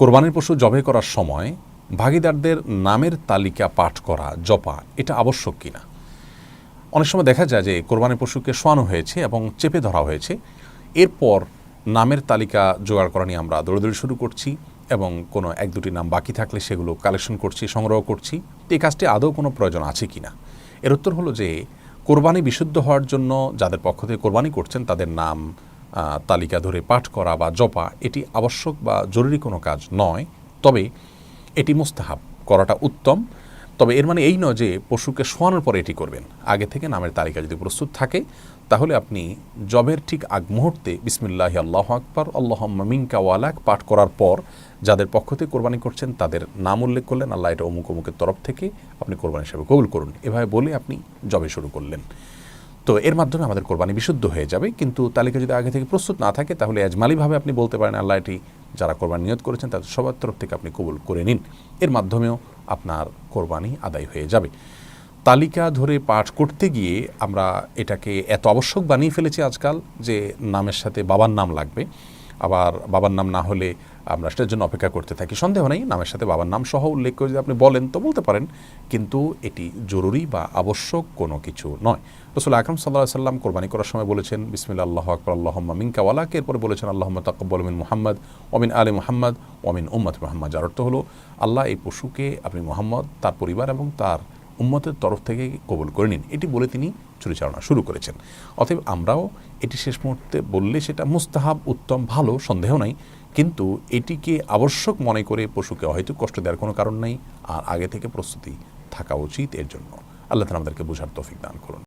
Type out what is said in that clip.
কোরবানির পশু জবাই করার সময় ভাগীদারদের নামের তালিকা পাঠ করা জপা এটা আবশ্যক কিনা। অনেক সময় দেখা যায় যে কোরবানির পশুকে শোয়ানো হয়েছে এবং চেপে ধরা হয়েছে, এরপর নামের তালিকা জোগাড় করা নিয়ে আমরা দৌড়াদৌড়ি শুরু করছি এবং কোনো এক দুটি নাম বাকি থাকলে সেগুলো কালেকশন করছি, সংগ্রহ করছি। তো এই কাজটি আদৌ কোনো প্রয়োজন আছে কিনা। এর উত্তর হলো যে কোরবানি বিশুদ্ধ হওয়ার জন্য যাদের পক্ষ থেকে কোরবানি করছেন তাদের নাম তালিকা ধরে পাঠ করা বা জপা এটি আবশ্যক বা জরুরি কোনো কাজ নয়, তবে এটি মুস্তাহাব, করাটা উত্তম। তবে এর মানে এই নয় যে পশুকে শোয়ানোর পরে এটি করবেন। আগে থেকে নামের তালিকা যদি প্রস্তুত থাকে তাহলে আপনি জবের ঠিক আগ মুহূর্তে বিসমিল্লাহি আল্লাহু আকবার আল্লাহুম্মা মিনকা ওয়ালাক পাঠ করার পর যাদের পক্ষ থেকে কোরবানি করছেন তাদের নাম উল্লেখ করলেন, আল্লাহ এটা অমুক অমুকের তরফ থেকে আপনি কোরবানি হিসেবে কবুল করুন, এভাবে বলে আপনি জবে শুরু করলেন। তো এর মাধ্যমে আমাদের কোরবানি বিশুদ্ধ হয়ে যাবে। কিন্তু তালিকা যদি আগে থেকে প্রস্তুত না থাকে তাহলে আজমালিভাবে আপনি বলতে পারেন আল্লাহ এটি যারা কোরবানি নিয়ত করেছেন তাদের সবার তরফ থেকে আপনি কবুল করে নিন। এর মাধ্যমেও আপনার কোরবানি আদায় হয়ে যাবে। তালিকা ধরে পাঠ করতে গিয়ে আমরা এটাকে এত আবশ্যক বানিয়ে ফেলেছি আজকাল যে নামের সাথে বাবার নাম লাগবে, আবার বাবার নাম না হলে আমরা সেটার জন্য অপেক্ষা করতে থাকি। সন্দেহ নেই নামের সাথে বাবার নাম সহ উল্লেখ করে যদি আপনি বলেন তো বলতে পারেন, কিন্তু এটি জরুরি বা আবশ্যক কোনো কিছু নয়। রাসূল আকরাম সাল্লাল্লাহু আলাইহি সাল্লাম কোরবানি করার সময় বলেছেন বিসমিল্লাহ আল্লাহু আকবার আল্লাহুম্মা মিনকা ওয়ালাক, এরপরে বলেছেন আল্লাহুম্মা তাকাব্বাল মিন মুহাম্মদ ওয়া মিন আলি মুহাম্মদ ওয়া মিন উম্মতি মুহাম্মদ। যার অর্থ হলো আল্লাহ এই পশুকে আপনি মুহাম্মদ, তার পরিবার এবং তার উম্মতের তরফ থেকে কবুল করে নিন, এটি বলে তিনি চুরিচালনা শুরু করেছেন। অতএব আমরাও এটি শেষ মুহূর্তে বললে সেটা মুস্তাহাব, উত্তম, ভালো, সন্দেহ নাই, কিন্তু এটিকে আবশ্যক মনে করে পশুকে হয়তো কষ্ট দেওয়ার কোনো কারণ নেই। আর আগে থেকে প্রস্তুতি থাকা উচিত এর জন্য। আল্লাহ তাআলা আমাদেরকে বোঝার তৌফিক দান করুন।